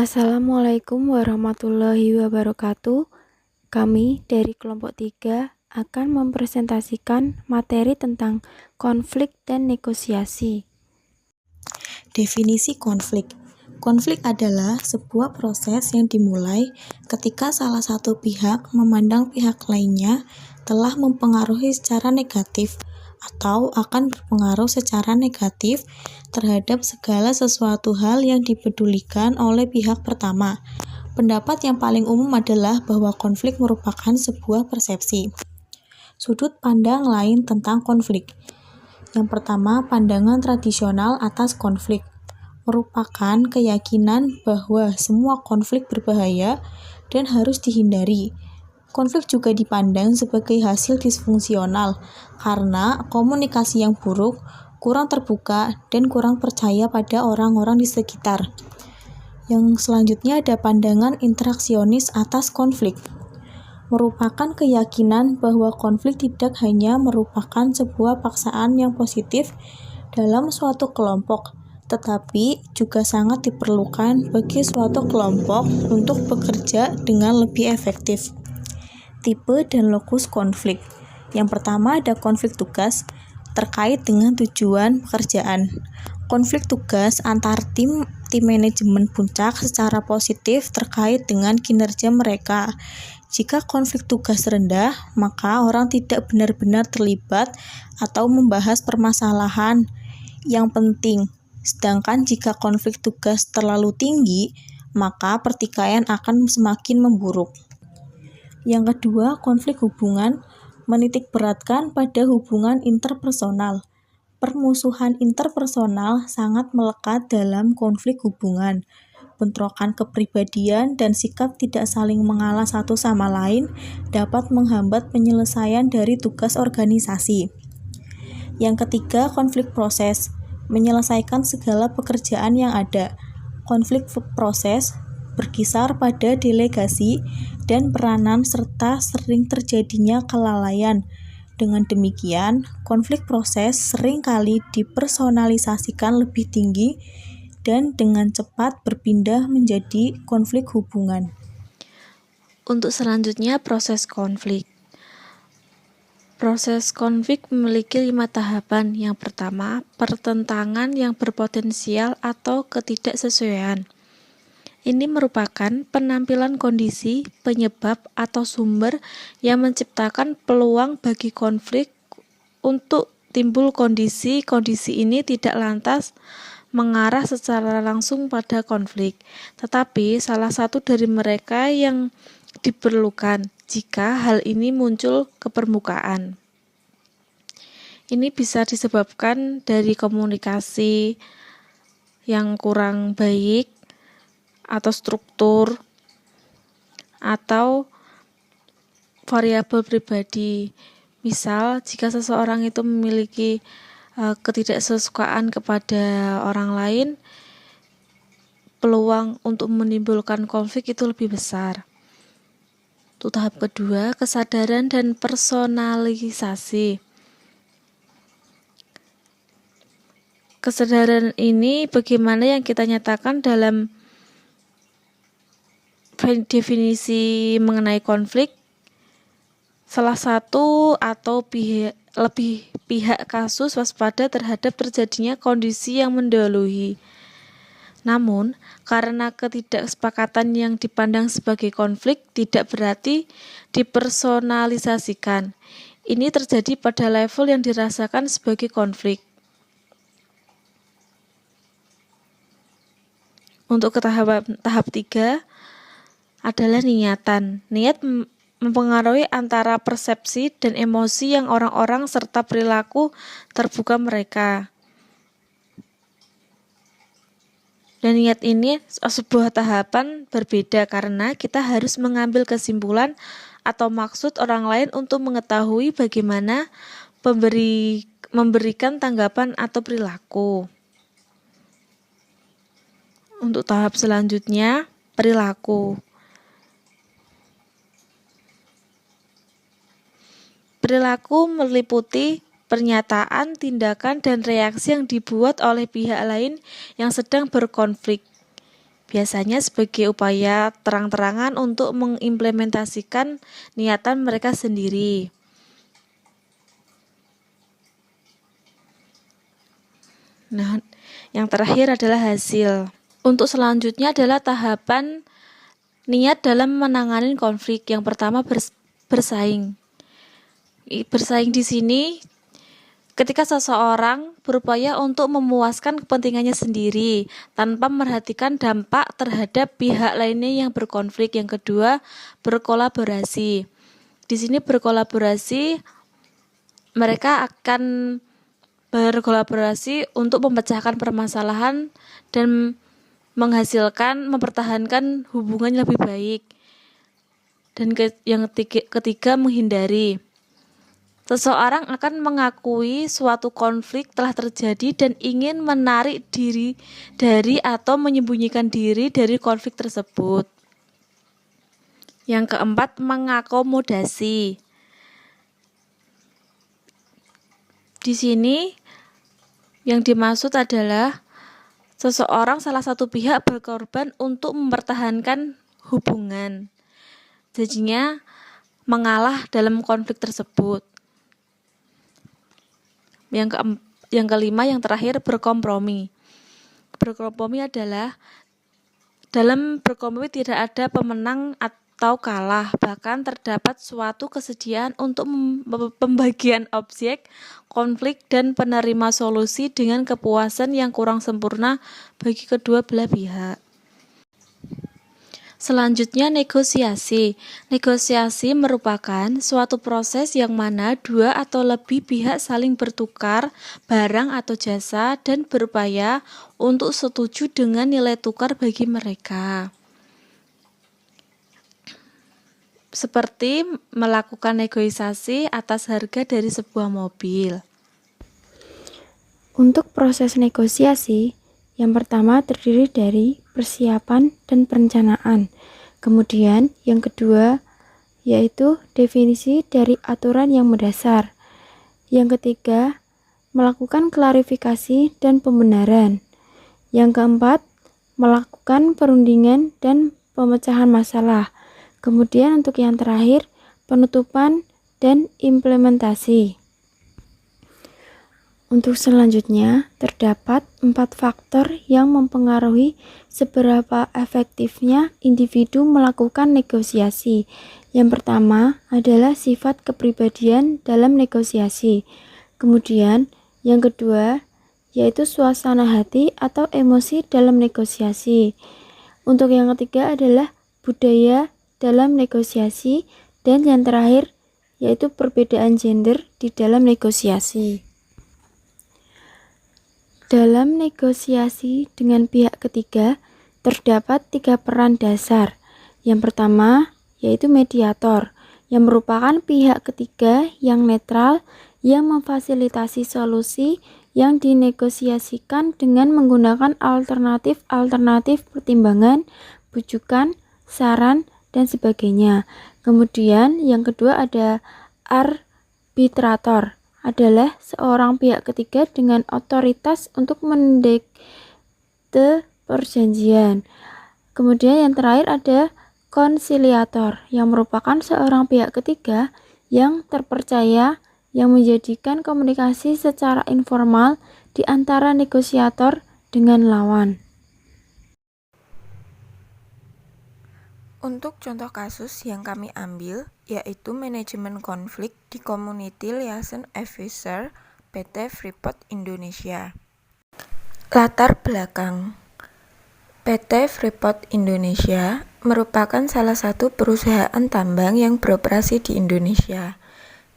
Assalamualaikum warahmatullahi wabarakatuh. Kami dari kelompok 3 akan mempresentasikan materi tentang konflik dan negosiasi. Definisi konflik. Konflik adalah sebuah proses yang dimulai ketika salah satu pihak memandang pihak lainnya telah mempengaruhi secara negatif atau akan berpengaruh secara negatif terhadap segala sesuatu hal yang dipedulikan oleh pihak pertama. Pendapat yang paling umum adalah bahwa konflik merupakan sebuah persepsi. Sudut pandang lain tentang konflik. Yang pertama, pandangan tradisional atas konflik merupakan keyakinan bahwa semua konflik berbahaya dan harus dihindari. Konflik juga dipandang sebagai hasil disfungsional karena komunikasi yang buruk, kurang terbuka, dan kurang percaya pada orang-orang di sekitar. Yang selanjutnya ada pandangan interaksionis atas konflik. Merupakan keyakinan bahwa konflik tidak hanya merupakan sebuah paksaan yang positif dalam suatu kelompok, tetapi juga sangat diperlukan bagi suatu kelompok untuk bekerja dengan lebih efektif. Tipe dan lokus konflik. Yang pertama ada konflik tugas terkait dengan tujuan pekerjaan. Konflik tugas antar tim manajemen puncak secara positif terkait dengan kinerja mereka. Jika konflik tugas rendah, maka orang tidak benar-benar terlibat atau membahas permasalahan yang penting. Sedangkan jika konflik tugas terlalu tinggi, maka pertikaian akan semakin memburuk. Yang kedua, konflik hubungan menitikberatkan pada hubungan interpersonal. Permusuhan interpersonal sangat melekat dalam konflik hubungan. Bentrokan kepribadian dan sikap tidak saling mengalah satu sama lain dapat menghambat penyelesaian dari tugas organisasi. Yang ketiga, konflik proses menyelesaikan segala pekerjaan yang ada. Konflik proses berkisar pada delegasi dan peranan serta sering terjadinya kelalaian. Dengan demikian, konflik proses seringkali dipersonalisasikan lebih tinggi dan dengan cepat berpindah menjadi konflik hubungan. Untuk selanjutnya, proses konflik. Proses konflik memiliki 5 tahapan. Yang pertama, pertentangan yang berpotensial atau ketidaksesuaian. Ini merupakan penampilan kondisi, penyebab, atau sumber yang menciptakan peluang bagi konflik untuk timbul kondisi. Kondisi ini tidak lantas mengarah secara langsung pada konflik, tetapi salah satu dari mereka yang diperlukan jika hal ini muncul ke permukaan. Ini bisa disebabkan dari komunikasi yang kurang baik, atau struktur, atau variabel pribadi. Misal, jika seseorang itu memiliki ketidaksesukaan kepada orang lain, peluang untuk menimbulkan konflik itu lebih besar. Untuk tahap kedua, kesadaran dan personalisasi. Kesadaran ini bagaimana yang kita nyatakan dalam definisi mengenai konflik. Salah satu atau lebih pihak kasus waspada terhadap terjadinya kondisi yang mendahului. Namun, karena ketidaksepakatan yang dipandang sebagai konflik tidak berarti dipersonalisasikan. Ini terjadi pada level yang dirasakan sebagai konflik. Untuk ke tahap 3 adalah niatan. Niat mempengaruhi antara persepsi dan emosi yang orang-orang serta perilaku terbuka mereka. Dan niat ini sebuah tahapan berbeda karena kita harus mengambil kesimpulan atau maksud orang lain untuk mengetahui bagaimana memberikan tanggapan atau perilaku. Untuk tahap selanjutnya, perilaku. Perilaku meliputi pernyataan, tindakan, dan reaksi yang dibuat oleh pihak lain yang sedang berkonflik. biasanya sebagai upaya terang-terangan untuk mengimplementasikan niatan mereka sendiri. Nah, yang terakhir adalah hasil. Untuk selanjutnya adalah tahapan niat dalam menangani konflik. Yang pertama bersaing. Bersaing di sini ketika seseorang berupaya untuk memuaskan kepentingannya sendiri tanpa memperhatikan dampak terhadap pihak lainnya yang berkonflik. Yang kedua, berkolaborasi. Di sini berkolaborasi, mereka akan berkolaborasi untuk memecahkan permasalahan dan mempertahankan hubungan yang lebih baik. Dan yang ketiga, menghindari. Seseorang akan mengakui suatu konflik telah terjadi dan ingin menarik diri dari atau menyembunyikan diri dari konflik tersebut. Yang keempat, mengakomodasi. Di sini yang dimaksud adalah seseorang salah satu pihak berkorban untuk mempertahankan hubungan. Jadinya mengalah dalam konflik tersebut. Yang kelima, yang terakhir, berkompromi. Berkompromi adalah dalam berkompromi tidak ada pemenang atau kalah, bahkan terdapat suatu kesediaan untuk pembagian objek konflik dan penerima solusi dengan kepuasan yang kurang sempurna bagi kedua belah pihak. Selanjutnya, negosiasi. Negosiasi merupakan suatu proses yang mana dua atau lebih pihak saling bertukar barang atau jasa dan berupaya untuk setuju dengan nilai tukar bagi mereka. Seperti melakukan negosiasi atas harga dari sebuah mobil. Untuk proses negosiasi, yang pertama terdiri dari persiapan dan perencanaan. Kemudian yang kedua yaitu definisi dari aturan yang mendasar. Yang ketiga, melakukan klarifikasi dan pembenaran. Yang keempat, melakukan perundingan dan pemecahan masalah. Kemudian untuk yang terakhir, penutupan dan implementasi. Untuk selanjutnya, terdapat 4 faktor yang mempengaruhi seberapa efektifnya individu melakukan negosiasi. Yang pertama adalah sifat kepribadian dalam negosiasi. Kemudian, yang kedua yaitu suasana hati atau emosi dalam negosiasi. Untuk yang ketiga adalah budaya dalam negosiasi. Dan yang terakhir yaitu perbedaan gender di dalam negosiasi. Dalam negosiasi dengan pihak ketiga, terdapat 3 peran dasar. Yang pertama, yaitu mediator, yang merupakan pihak ketiga yang netral, yang memfasilitasi solusi yang dinegosiasikan dengan menggunakan alternatif pertimbangan, bujukan, saran, dan sebagainya. Kemudian, yang kedua ada arbitrator, adalah seorang pihak ketiga dengan otoritas untuk mendikte perjanjian. Kemudian yang terakhir ada konsiliator, yang merupakan seorang pihak ketiga yang terpercaya yang menjadikan komunikasi secara informal di antara negosiator dengan lawan. Untuk contoh kasus yang kami ambil, yaitu manajemen konflik di Community Liaison Officer PT Freeport Indonesia. Latar belakang: PT Freeport Indonesia merupakan salah satu perusahaan tambang yang beroperasi di Indonesia.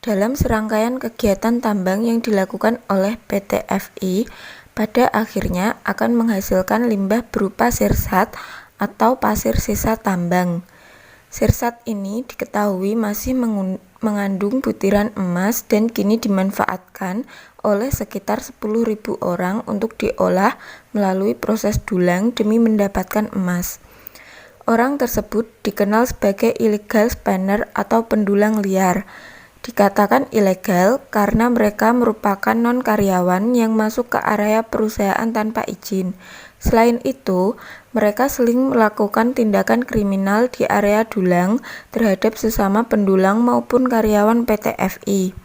Dalam serangkaian kegiatan tambang yang dilakukan oleh PT FI, pada akhirnya akan menghasilkan limbah berupa sirsat atau pasir sisa tambang. Sirsat ini diketahui masih mengandung butiran emas dan kini dimanfaatkan oleh sekitar 10.000 orang untuk diolah melalui proses dulang demi mendapatkan emas. Orang tersebut dikenal sebagai illegal spinner atau pendulang liar. Dikatakan ilegal karena mereka merupakan non-karyawan yang masuk ke area perusahaan tanpa izin. Selain itu, mereka sering melakukan tindakan kriminal di area dulang terhadap sesama pendulang maupun karyawan PT FI.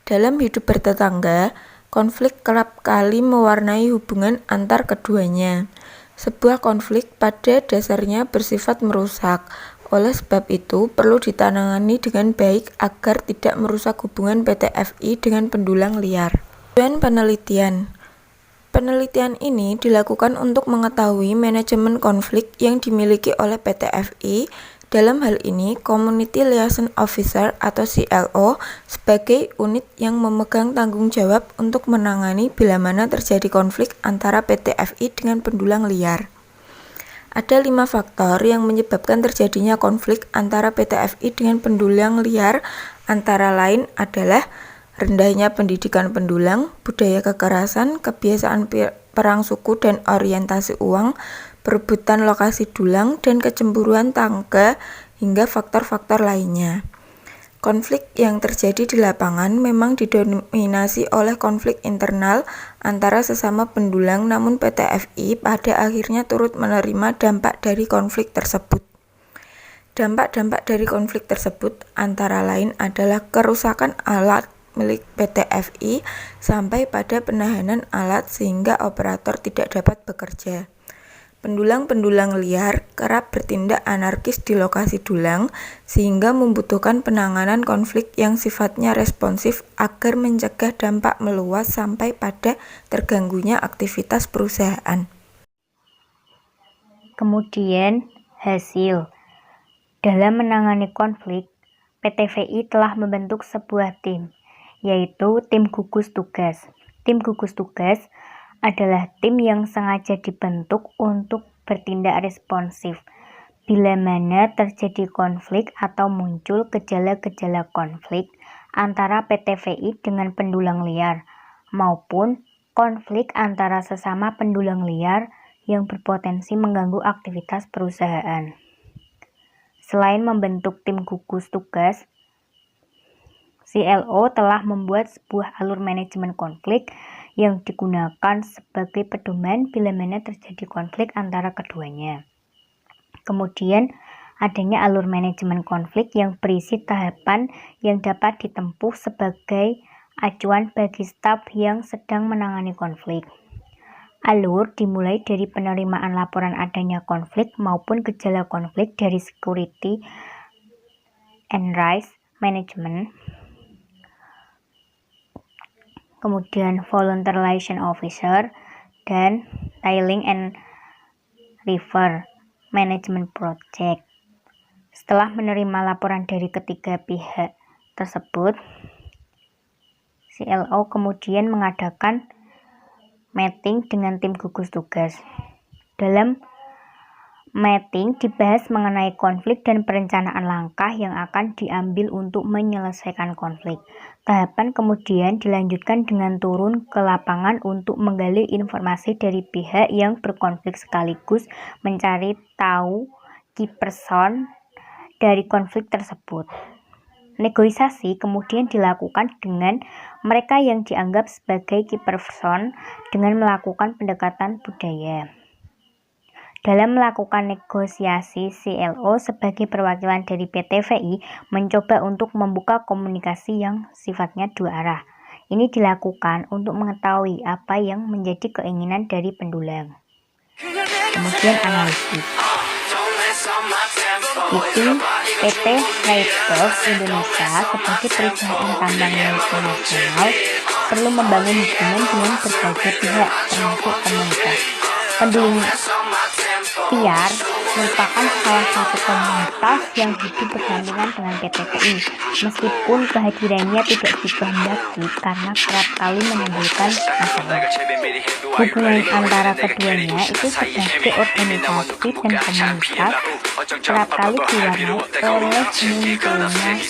Dalam hidup bertetangga, konflik kerap kali mewarnai hubungan antar keduanya. Sebuah konflik pada dasarnya bersifat merusak. Oleh sebab itu, perlu ditangani dengan baik agar tidak merusak hubungan PT FI dengan pendulang liar. Tujuan penelitian. Penelitian ini dilakukan untuk mengetahui manajemen konflik yang dimiliki oleh PT FI, dalam hal ini Community Liaison Officer atau CLO, sebagai unit yang memegang tanggung jawab untuk menangani bila mana terjadi konflik antara PT FI dengan pendulang liar. Ada 5 faktor yang menyebabkan terjadinya konflik antara PT FI dengan pendulang liar, antara lain adalah rendahnya pendidikan pendulang, budaya kekerasan, kebiasaan perang suku dan orientasi uang, perebutan lokasi dulang, dan kecemburuan tangga, hingga faktor-faktor lainnya. Konflik yang terjadi di lapangan memang didominasi oleh konflik internal antara sesama pendulang, namun PT FI pada akhirnya turut menerima dampak dari konflik tersebut. Dampak-dampak dari konflik tersebut antara lain adalah kerusakan alat milik PT FI sampai pada penahanan alat sehingga operator tidak dapat bekerja. Pendulang-pendulang liar kerap bertindak anarkis di lokasi dulang sehingga membutuhkan penanganan konflik yang sifatnya responsif agar mencegah dampak meluas sampai pada terganggunya aktivitas perusahaan. Kemudian, hasil. Dalam menangani konflik, PT FI telah membentuk sebuah tim, yaitu tim gugus tugas. Tim gugus tugas adalah tim yang sengaja dibentuk untuk bertindak responsif bila mana terjadi konflik atau muncul gejala-gejala konflik antara PT FI dengan pendulang liar maupun konflik antara sesama pendulang liar yang berpotensi mengganggu aktivitas perusahaan. Selain membentuk tim gugus tugas, CLO telah membuat sebuah alur manajemen konflik yang digunakan sebagai pedoman bila mana terjadi konflik antara keduanya. Kemudian, adanya alur manajemen konflik yang berisi tahapan yang dapat ditempuh sebagai acuan bagi staf yang sedang menangani konflik. Alur dimulai dari penerimaan laporan adanya konflik maupun gejala konflik dari security and risk management, kemudian volunteer liaison officer, dan tailing and river management project. Setelah menerima laporan dari ketiga pihak tersebut, CLO kemudian mengadakan meeting dengan tim gugus tugas. Dalam meeting dibahas mengenai konflik dan perencanaan langkah yang akan diambil untuk menyelesaikan konflik. Tahapan kemudian dilanjutkan dengan turun ke lapangan untuk menggali informasi dari pihak yang berkonflik sekaligus mencari tahu key person dari konflik tersebut. Negosiasi kemudian dilakukan dengan mereka yang dianggap sebagai key person dengan melakukan pendekatan budaya. Dalam melakukan negosiasi, CLO sebagai perwakilan dari PT FI mencoba untuk membuka komunikasi yang sifatnya dua arah. Ini dilakukan untuk mengetahui apa yang menjadi keinginan dari pendulang. Kemudian analisis. Itu PT Freeport Indonesia sebagai perusahaan tambang multinasional perlu membangun hubungan dengan berbagai pihak termasuk komunitas. Pendulum liar merupakan salah satu komunitas yang hidup berdampingan dengan PT FI, meskipun kehadirannya tidak dikehendaki karena kerap kali menimbulkan masalah. Hubungan antara keduanya itu sebagai organisasi dan komunitas kerap kali diwarnai oleh munculnya konflik.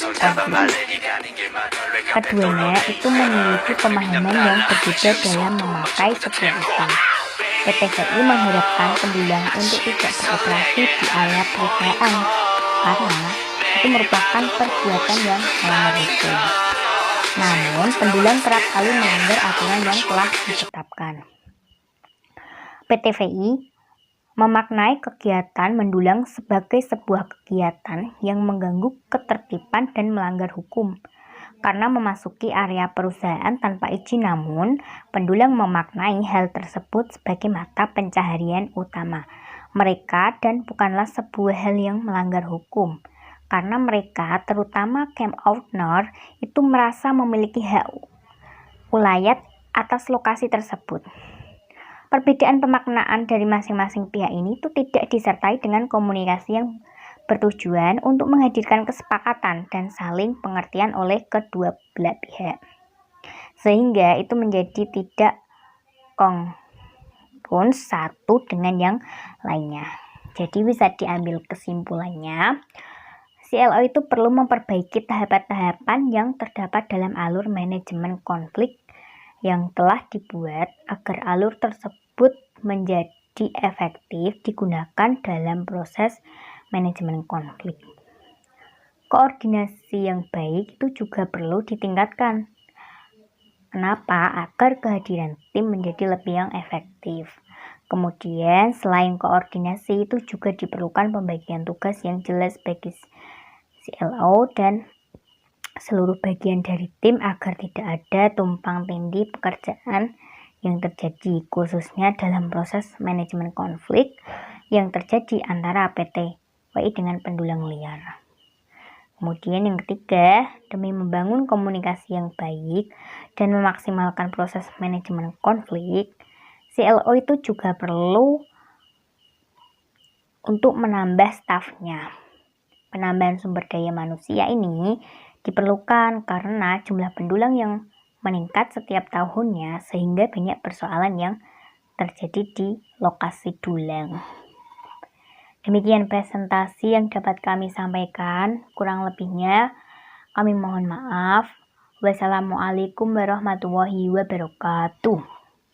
Keduanya itu memiliki pemahaman yang berbeda dalam memakai sebuah isu. PT FI mengharapkan pendulang untuk tidak beroperasi di area perusahaan karena itu merupakan perbuatan yang melanggar hukum. Namun, pendulang kerap kali melanggar aturan yang telah ditetapkan. PTVI memaknai kegiatan mendulang sebagai sebuah kegiatan yang mengganggu ketertiban dan melanggar hukum karena memasuki area perusahaan tanpa izin, namun pendulang memaknai hal tersebut sebagai mata pencaharian utama mereka dan bukanlah sebuah hal yang melanggar hukum karena mereka, terutama camp owner, itu merasa memiliki hak ulayat atas lokasi tersebut. Perbedaan pemaknaan dari masing-masing pihak ini itu tidak disertai dengan komunikasi yang bertujuan untuk menghadirkan kesepakatan dan saling pengertian oleh kedua belah pihak. Sehingga itu menjadi tidak kongruns satu dengan yang lainnya. Jadi bisa diambil kesimpulannya, CLO itu perlu memperbaiki tahapan-tahapan yang terdapat dalam alur manajemen konflik yang telah dibuat agar alur tersebut menjadi efektif digunakan dalam proses manajemen konflik. Koordinasi yang baik itu juga perlu ditingkatkan. Kenapa? Agar kehadiran tim menjadi lebih yang efektif. Kemudian selain koordinasi itu juga diperlukan pembagian tugas yang jelas bagi CLO dan seluruh bagian dari tim agar tidak ada tumpang tindih pekerjaan yang terjadi, khususnya dalam proses manajemen konflik yang terjadi antara PTWI dengan pendulang liar. Kemudian yang ketiga, demi membangun komunikasi yang baik dan memaksimalkan proses manajemen konflik, CLO itu juga perlu untuk menambah stafnya. Penambahan sumber daya manusia ini diperlukan karena jumlah pendulang yang meningkat setiap tahunnya sehingga banyak persoalan yang terjadi di lokasi dulang. Demikian presentasi yang dapat kami sampaikan, kurang lebihnya kami mohon maaf. Wassalamualaikum warahmatullahi wabarakatuh.